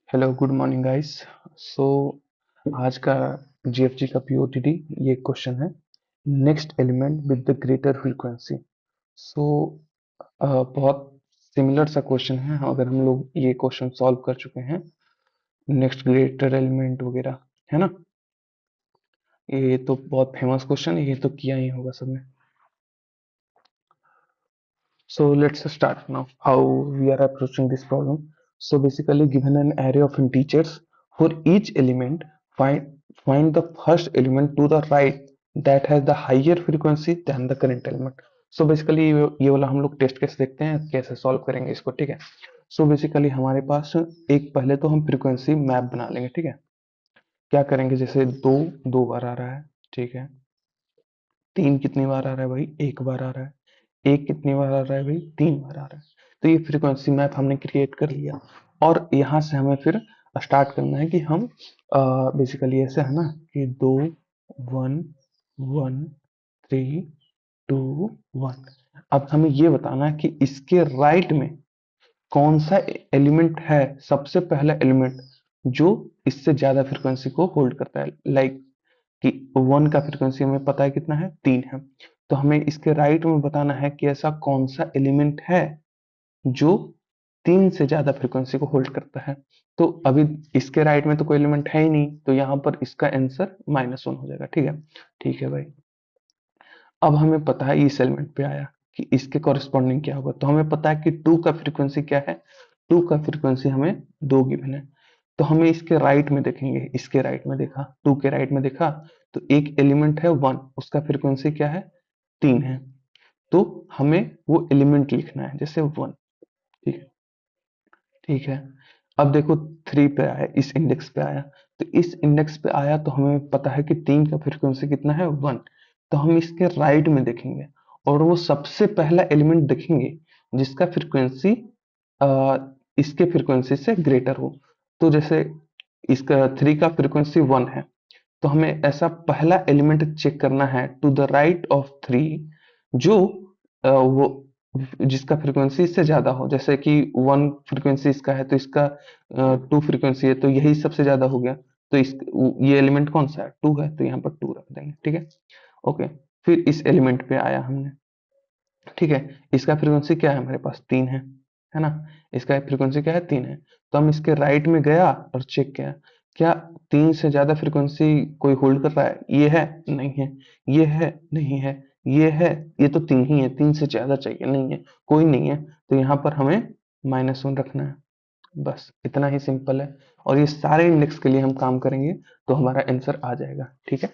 Hello good morning guys. So आज का GFG का पीओटीडी ये क्वेश्चन है। Next element with the greater frequency. So बहुत सिमिलर सा क्वेश्चन है अगर हम लोग ये क्वेश्चन सॉल्व कर चुके हैं। नेक्स्ट ग्रेटर एलिमेंट वगैरह है ना। ये तो बहुत फेमस क्वेश्चन है, ये तो किया ही होगा सबने। So let's start now how we are approaching this problem. So basically given an array of integers, for each element find the first element to the right that has the higher frequency than the current element. So basically ये वाला हम लोग test case देखते हैं कैसे solve करेंगे इसको, ठीक है। So basically हमारे पास एक पहले तो हम फ्रीक्वेंसी मैप बना लेंगे, ठीक है। क्या करेंगे, जैसे दो दो बार आ रहा है, ठीक है। तीन कितनी बार आ रहा है भाई, एक बार आ रहा है। एक कितनी बार आ रहा है भाई, तीन बार आ रहा है। तो ये फ्रीक्वेंसी मैप हमने क्रिएट कर लिया और यहाँ से हमें फिर स्टार्ट करना है कि हम बेसिकली ऐसे है ना कि दो, one, one, three, two, one. अब हमें ये बताना है कि इसके राइट में कौन सा एलिमेंट है, सबसे पहला एलिमेंट जो इससे ज्यादा फ्रीक्वेंसी को होल्ड करता है। लाइक कि वन का फ्रीक्वेंसी हमें पता है कितना है, तीन है। तो हमें इसके राइट में बताना है कि ऐसा कौन सा एलिमेंट है जो तीन से ज्यादा फ्रीक्वेंसी को होल्ड करता है। तो अभी इसके राइट में तो कोई एलिमेंट है ही नहीं, तो यहाँ पर इसका आंसर -1 हो जाएगा, ठीक है। ठीक है भाई। अब हमें पता है इस एलिमेंट पे आया कि इसके कॉरेस्पॉन्डिंग क्या होगा, तो हमें पता है कि टू का फ्रीक्वेंसी क्या है। टू का फ्रीक्वेंसी हमें दो गिवन है। तो हमें इसके राइट में देखेंगे, इसके राइट में देखा, टू के राइट में देखा, तो एक एलिमेंट है वन, उसका फ्रीक्वेंसी क्या है, तीन है। तो हमें वो एलिमेंट लिखना है, जैसे वन। ठीक है, ठीक है। अब देखो थ्री पे आया, इस इंडेक्स पे आया। तो इस इंडेक्स पे आया तो हमें पता है कि तीन का फ्रीक्वेंसी कितना है, वन। तो हम इसके राइट में देखेंगे और वो सबसे पहला एलिमेंट देखेंगे जिसका फ्रीक्वेंसी इसके फ्रीक्वेंसी से ग्रेटर हो। तो जैसे इसका थ्री का फ्रीक्वेंसी वन है, तो हमें ऐसा पहला एलिमेंट चेक करना है to the right of three जो वो जिसका फ्रीक्वेंसी इससे ज्यादा हो। जैसे कि वन फ्रीक्वेंसी इसका है तो इसका टू फ्रीक्वेंसी है, तो यही सबसे ज्यादा हो गया। तो इस ये एलिमेंट कौन सा है, टू है, तो यहाँ पर टू रख देंगे, ठीक है। ओके। फिर इस एलिमेंट पे आया हमने, ठीक है। इसका फ्रीक्वेंसी क्या है, हमारे पास तीन है ना। इसका फ्रीक्वेंसी क्या है, तीन है। तो हम इसके राइट में गया और चेक किया, क्या तीन से ज्यादा फ्रीक्वेंसी कोई होल्ड कर रहा है, ये है, नहीं है, ये है, नहीं है, ये है, ये तो तीन ही है, तीन से ज्यादा चाहिए, नहीं है, कोई नहीं है। तो यहाँ पर हमें -1 रखना है। बस इतना ही सिंपल है। और ये सारे इंडेक्स के लिए हम काम करेंगे तो हमारा आंसर आ जाएगा, ठीक है।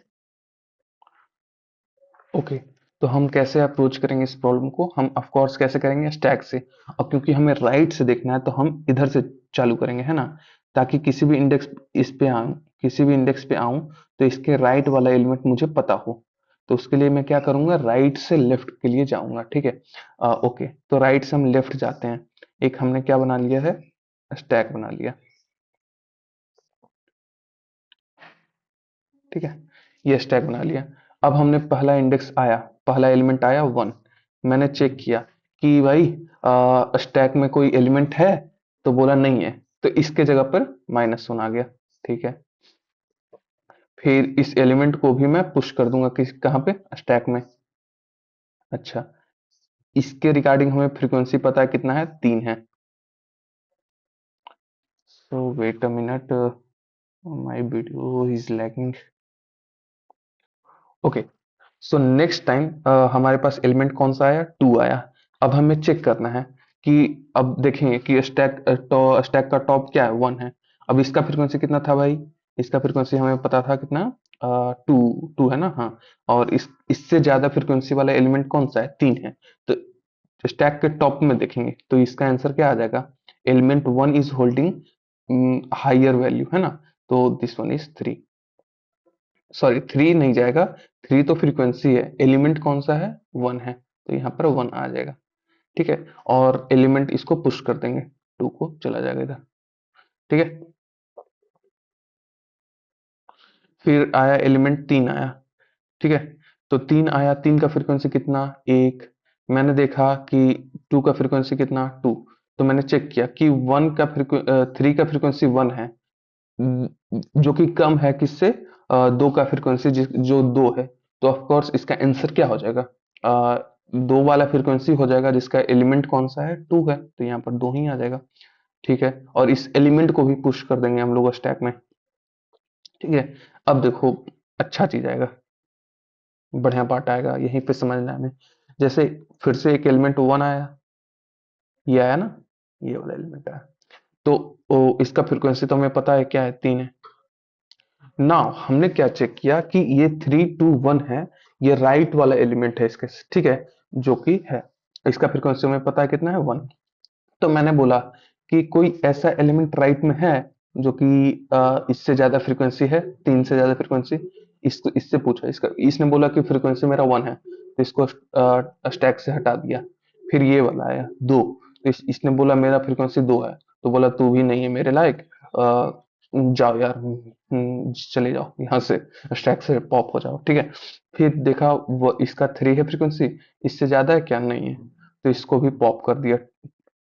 ओके। तो हम कैसे अप्रोच करेंगे इस प्रॉब्लम को, हम ऑफ कोर्स कैसे करेंगे, स्टैक से। और क्योंकि हमें राइट से देखना है तो हम इधर से चालू करेंगे, है ना। ताकि किसी भी इंडेक्स इस पे आऊं, किसी भी इंडेक्स पे आऊं तो इसके राइट वाला एलिमेंट मुझे पता हो। तो उसके लिए मैं क्या करूंगा, राइट से लेफ्ट के लिए जाऊंगा, ठीक है। ओके, तो राइट से हम लेफ्ट जाते हैं। एक हमने क्या बना लिया है, स्टैक बना लिया, ठीक है। ये स्टैक बना लिया। अब हमने पहला इंडेक्स आया, पहला एलिमेंट आया वन। मैंने चेक किया कि भाई स्टैक में कोई एलिमेंट है, तो बोला नहीं है, तो इसके जगह पर -1 आ गया, ठीक है। फिर इस एलिमेंट को भी मैं पुश कर दूंगा किस, कहाँ पे, स्टैक में। अच्छा, इसके रिगार्डिंग हमें फ्रीक्वेंसी पता है कितना है, तीन है। So wait a minute, my video is lagging. Okay. So next time हमारे पास एलिमेंट कौन सा आया, टू आया। अब हमें चेक करना है कि, अब देखेंगे कि स्टैक का टॉप क्या है, वन है। अब इसका फ्रीक्वेंसी कितना था भाई, इसका फ्रीक्वेंसी हमें पता था कितना, टू, टू है ना, हाँ। और इससे ज्यादा फ्रीक्वेंसी वाला एलिमेंट कौन सा है, तीन है। तो स्टैक के टॉप में देखेंगे तो इसका आंसर क्या आ जाएगा, element one is holding higher value, है ना। तो this one is three. Sorry, three नहीं जाएगा, थ्री तो फ्रीक्वेंसी है, एलिमेंट कौन सा है, वन है, तो यहाँ पर वन आ जाएगा, ठीक है। और एलिमेंट इसको पुश कर देंगे, टू को चला जाएगा इधर, ठीक है। फिर आया एलिमेंट तीन आया, ठीक है। तो तीन आया, तीन का फ्रीक्वेंसी कितना, एक। मैंने देखा कि टू का फ्रीक्वेंसी कितना, टू। तो मैंने चेक किया कि थ्री का फ्रीक्वेंसी वन है, जो कि कम है किससे, दो का फ्रीक्वेंसी जो दो है। तो ऑफ कोर्स इसका आंसर क्या हो जाएगा, दो वाला फ्रीक्वेंसी हो जाएगा जिसका एलिमेंट कौन सा है, टू है, तो यहाँ पर दो ही आ जाएगा। ठीक है, और इस एलिमेंट को भी पुश कर देंगे हम लोग स्टैक में। ठीक है, अब देखो अच्छा चीज आएगा, बढ़िया पार्ट आएगा, यहीं पे समझना है हमें। जैसे फिर से एक एलिमेंट वन आया, ये आया ना, ये वाला एलिमेंट आया, तो इसका फ्रीक्वेंसी तो हमें पता है क्या है, तीन है। नाउ हमने क्या चेक किया कि ये थ्री टू वन है, ये राइट वाला एलिमेंट है इसके, ठीक है, जो कि है, इसका फ्रीक्वेंसी हमें पता है कितना है, वन। तो मैंने बोला कि कोई ऐसा एलिमेंट राइट में है जो कि इससे ज्यादा फ्रीक्वेंसी है, तीन से ज्यादा फ्रीक्वेंसी। इसको इससे पूछा, इसका इसने बोला कि फ्रीक्वेंसी मेरा वन है, तो इसको स्टैक से हटा दिया। फिर ये वाला आया दो, तो इसने बोला मेरा फ्रीक्वेंसी दो है, तो बोला तू भी नहीं है मेरे लायक, जाओ यार, चले जाओ यहाँ से, स्टैक से पॉप हो जाओ। ठीक है, फिर देखा वो इसका थ्री है फ्रीक्वेंसी, इससे ज्यादा है क्या, नहीं है, तो इसको भी पॉप कर दिया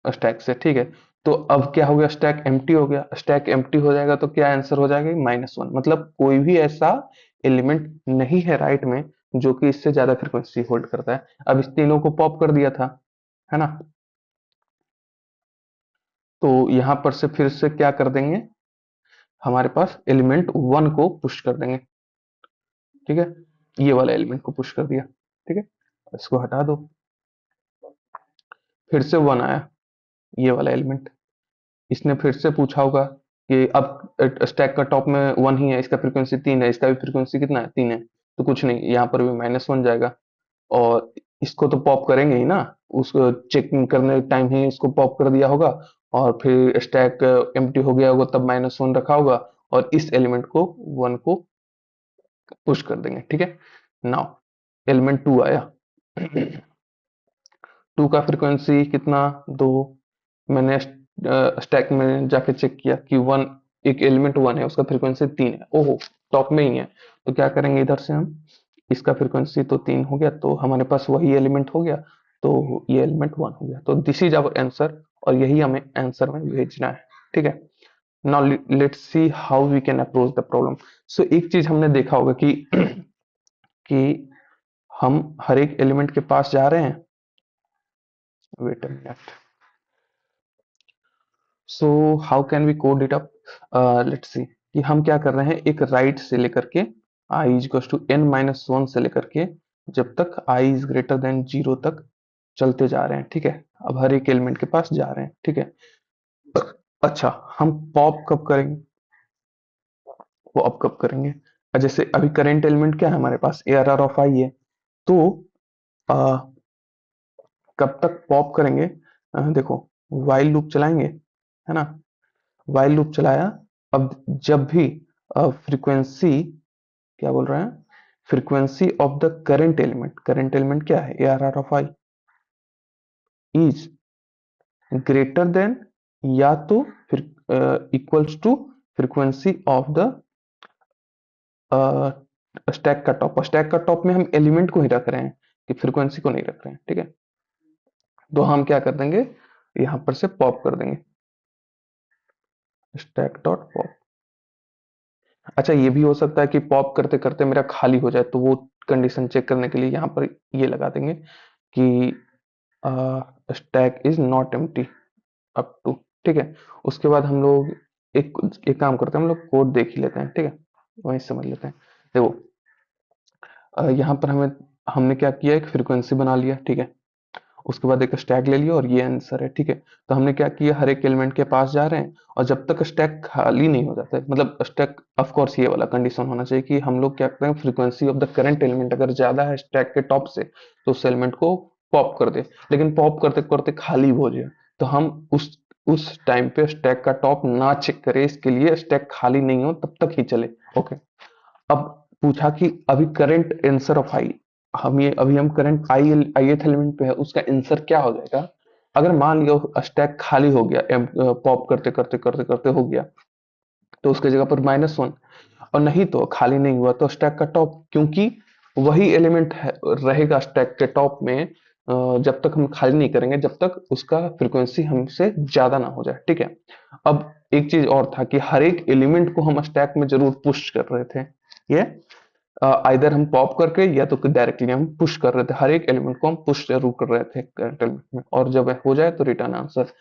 स्टैक से। ठीक है, तो अब क्या हो गया, स्टैक एम्प्टी हो गया। स्टैक एम्प्टी हो जाएगा तो क्या आंसर हो जाएगा, माइनस वन, मतलब कोई भी ऐसा एलिमेंट नहीं है राइट में जो कि इससे ज्यादा फ्रीक्वेंसी होल्ड करता है। अब इस तीनों को पॉप कर दिया था, है ना, तो यहां पर से फिर से क्या कर देंगे, हमारे पास एलिमेंट वन को पुश कर देंगे। ठीक है, ये वाला एलिमेंट को पुश कर दिया। ठीक है, इसको हटा दो, फिर से वन आया, ये वाला एलिमेंट, इसने फिर से पूछा होगा कि अब स्टैक का टॉप में वन ही है, इसका फ्रीक्वेंसी तीन है, इसका भी फ्रीक्वेंसी कितना है, तीन है, तो कुछ नहीं, यहाँ पर भी माइनस वन जाएगा। और इसको तो पॉप करेंगे ही ना, उसको चेकिंग करने टाइम ही इसको पॉप कर दिया होगा, और फिर स्टैक एम्प्टी हो गया होगा तब माइनस वन रखा होगा, और इस एलिमेंट को वन को पुश कर देंगे। ठीक है, नाउ एलिमेंट टू आया, टू का फ्रीक्वेंसी कितना, दो। मैंने स्टैक में जाके चेक किया कि वन, एक एलिमेंट वन है, उसका फ्रीक्वेंसी तीन है, ओहो, टॉप में ही है, तो क्या करेंगे इधर से हम, इसका फ्रीक्वेंसी तो तीन हो गया, तो हमारे पास वही एलिमेंट हो गया, तो ये एलिमेंट वन हो गया, तो दिस इज आवर आंसर, और यही हमें आंसर में भेजना है। ठीक है, now let's see how we can approach the problem. So एक चीज हमने देखा होगा कि कि हम हर एक एलिमेंट के पास जा रहे हैं, wait a minute, so how can we code it up, let's see कि हम क्या कर रहे हैं, एक राइट से लेकर के I is to N minus one से लेकर के जब तक I is greater than zero तक चलते जा रहे हैं। ठीक है, अब हर एक एलिमेंट के पास जा रहे हैं। ठीक है, अच्छा, हम पॉप कब करेंगे, वो अब कब करेंगे, जैसे अभी करेंट एलिमेंट क्या है हमारे पास, ए आर आर ऑफ आई है, तो आ, कब तक पॉप करेंगे, देखो वाइल लूप चलाएंगे, है ना, वाइल लूप चलाया, अब जब भी फ्रीक्वेंसी, क्या बोल रहे हैं, frequency of the current element क्या है, a r r of i is greater than, या तो फिर equals to frequency of the stack का टॉप। स्टैक का टॉप में हम एलिमेंट को ही रख रहे हैं, कि फ्रीक्वेंसी को नहीं रख रहे हैं। ठीक है, तो हम क्या कर देंगे, यहां पर से पॉप कर देंगे, स्टैक डॉट पॉप। अच्छा, ये भी हो सकता है कि पॉप करते करते मेरा खाली हो जाए, तो वो कंडीशन चेक करने के लिए यहाँ पर ये लगा देंगे कि stack is not empty up to. ठीक है, उसके बाद हम लोग एक एक काम करते हैं, हम लोग कोड देख ही लेते हैं। ठीक है, वहीं समझ लेते हैं। देखो यहाँ पर हमने क्या किया, एक फ्रीक्वेंसी बना लिया। ठीक है, उसके बाद एक स्टैक ले लिया और ये आंसर है। ठीक है, तो हमने क्या किया, हर एक एलिमेंट के पास जा रहे हैं, और जब तक स्टैक खाली नहीं हो जाता है, मतलब स्टैक, ऑफ कोर्स ये वाला कंडीशन होना चाहिए कि हम लोग क्या करते हैं, frequency of the current element अगर ज्यादा है स्टैक के टॉप से, तो उस एलिमेंट को पॉप कर दे, लेकिन पॉप करते करते खाली हो जाए, तो हम उस टाइम पे स्टैक का टॉप ना चेक करें, इसके लिए स्टैक खाली नहीं हो तब तक ही चले। ओके, अब पूछा कि अभी करंट आंसर ऑफ आई, हम करंट आई ith एलिमेंट पे है, उसका आंसर क्या हो जाएगा, अगर मान लिया स्टैक खाली हो गया, पॉप करते करते करते करते हो गया, तो उसके जगह पर माइनस वन, और नहीं तो खाली नहीं हुआ तो स्टैक का टॉप, क्योंकि वही एलिमेंट रहेगा स्टैक के टॉप में जब तक हम खाली नहीं करेंगे जब तक उसका फ्रीक्वेंसी हमसे ज्यादा ना हो जाए, ठीक है। अब एक चीज और था कि हर एक एलिमेंट को हम स्टैक में जरूर पुश कर रहे थे, ये आइदर हम पॉप करके या तो डायरेक्टली हम पुश कर रहे थे, हर एक एलिमेंट को हम पुश जरूर कर रहे थे करंट एलिमेंट में, और जब हो जाए तो रिटर्न आंसर।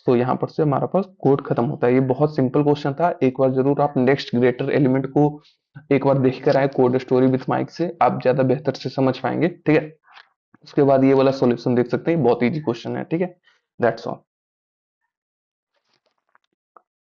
तो यहाँ पर से हमारा पास कोड खत्म होता है। ये बहुत सिंपल क्वेश्चन था, एक बार जरूर आप नेक्स्ट ग्रेटर एलिमेंट को एक बार देख कर आए कोड स्टोरी विथ माइक से, आप ज्यादा बेहतर से समझ पाएंगे, ठीक है। उसके बाद ये वाला सॉल्यूशन देख सकते हैं, बहुत इजी क्वेश्चन है, ठीक है। That's all.